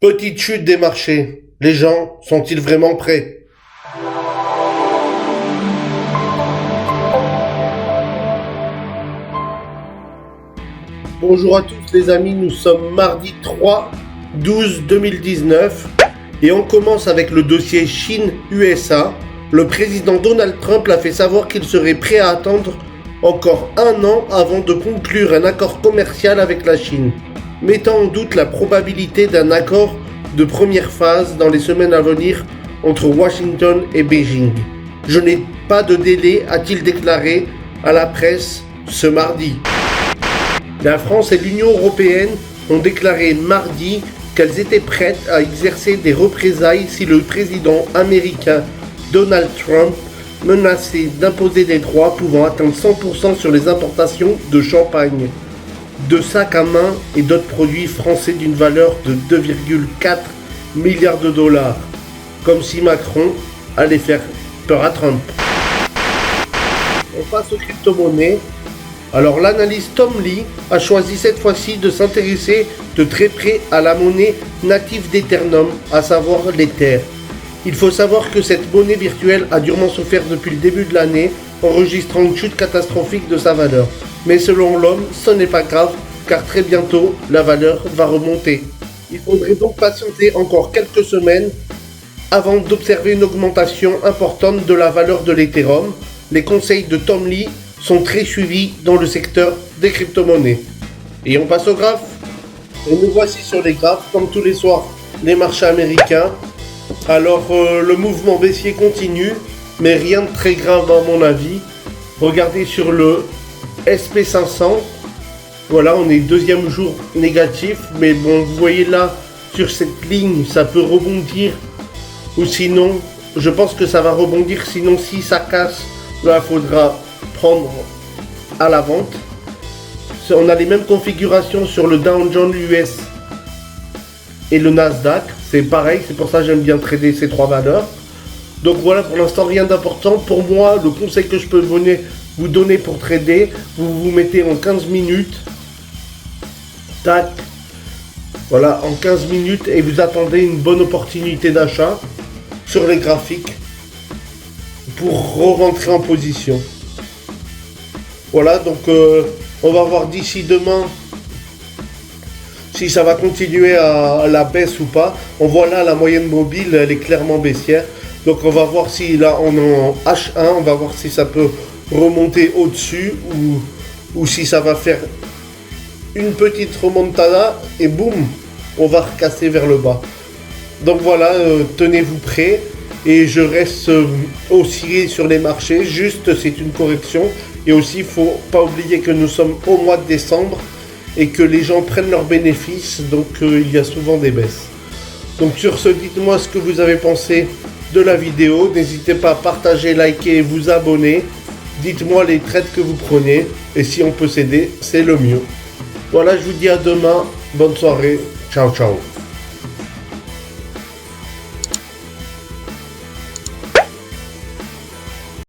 Petite chute des marchés. Les gens sont-ils vraiment prêts? Bonjour à tous les amis, nous sommes mardi 3/12/2019 et on commence avec le dossier Chine-USA. Le président Donald Trump a fait savoir qu'il serait prêt à attendre encore un an avant de conclure un accord commercial avec la Chine, mettant en doute la probabilité d'un accord de première phase dans les semaines à venir entre Washington et Beijing. Je n'ai pas de délai, a-t-il déclaré à la presse ce mardi. La France et l'Union européenne ont déclaré mardi qu'elles étaient prêtes à exercer des représailles si le président américain Donald Trump menaçait d'imposer des droits pouvant atteindre 100% sur les importations de champagne, de sacs à main et d'autres produits français d'une valeur de 2,4 milliards de dollars, comme si Macron allait faire peur à Trump. On passe aux crypto-monnaies. Alors l'analyste Tom Lee a choisi cette fois-ci de s'intéresser de très près à la monnaie native d'Ethereum, à savoir l'Ether. Il faut savoir que cette monnaie virtuelle a durement souffert depuis le début de l'année, enregistrant une chute catastrophique de sa valeur. Mais selon l'homme, ce n'est pas grave, car très bientôt, la valeur va remonter. Il faudrait donc patienter encore quelques semaines avant d'observer une augmentation importante de la valeur de l'Ethereum. Les conseils de Tom Lee sont très suivis dans le secteur des crypto-monnaies. Et on passe au graphe. Et nous voici sur les graphes, comme tous les soirs, les marchés américains. Alors le mouvement baissier continue, mais rien de très grave à mon avis. Regardez sur le SP500. Voilà, on est deuxième jour négatif, mais bon, vous voyez là, sur cette ligne, ça peut rebondir. Ou sinon, je pense que ça va rebondir, sinon si ça casse, là, il faudra prendre à la vente. On a les mêmes configurations sur le Dow Jones US et le Nasdaq. C'est pareil, c'est pour ça que j'aime bien trader ces trois valeurs. Donc voilà, pour l'instant, rien d'important. Pour moi, le conseil que je peux vous donner pour trader, vous vous mettez en 15 minutes. Tac. Voilà, en 15 minutes et vous attendez une bonne opportunité d'achat sur les graphiques pour re-rentrer en position. Voilà, donc on va voir d'ici demain si ça va continuer à la baisse ou pas. On voit là la moyenne mobile, elle est clairement baissière. Donc on va voir si là on est en H1, on va voir si ça peut remonter au-dessus ou si ça va faire une petite remontada et boum, on va recasser vers le bas. Donc voilà, tenez-vous prêts. Et je reste oscillé sur les marchés, juste c'est une correction. Et aussi, il ne faut pas oublier que nous sommes au mois de décembre et que les gens prennent leurs bénéfices, donc il y a souvent des baisses. Donc sur ce, dites-moi ce que vous avez pensé de la vidéo. N'hésitez pas à partager, liker et vous abonner. Dites-moi les trades que vous prenez et si on peut s'aider, c'est le mieux. Voilà, je vous dis à demain. Bonne soirée. Ciao, ciao.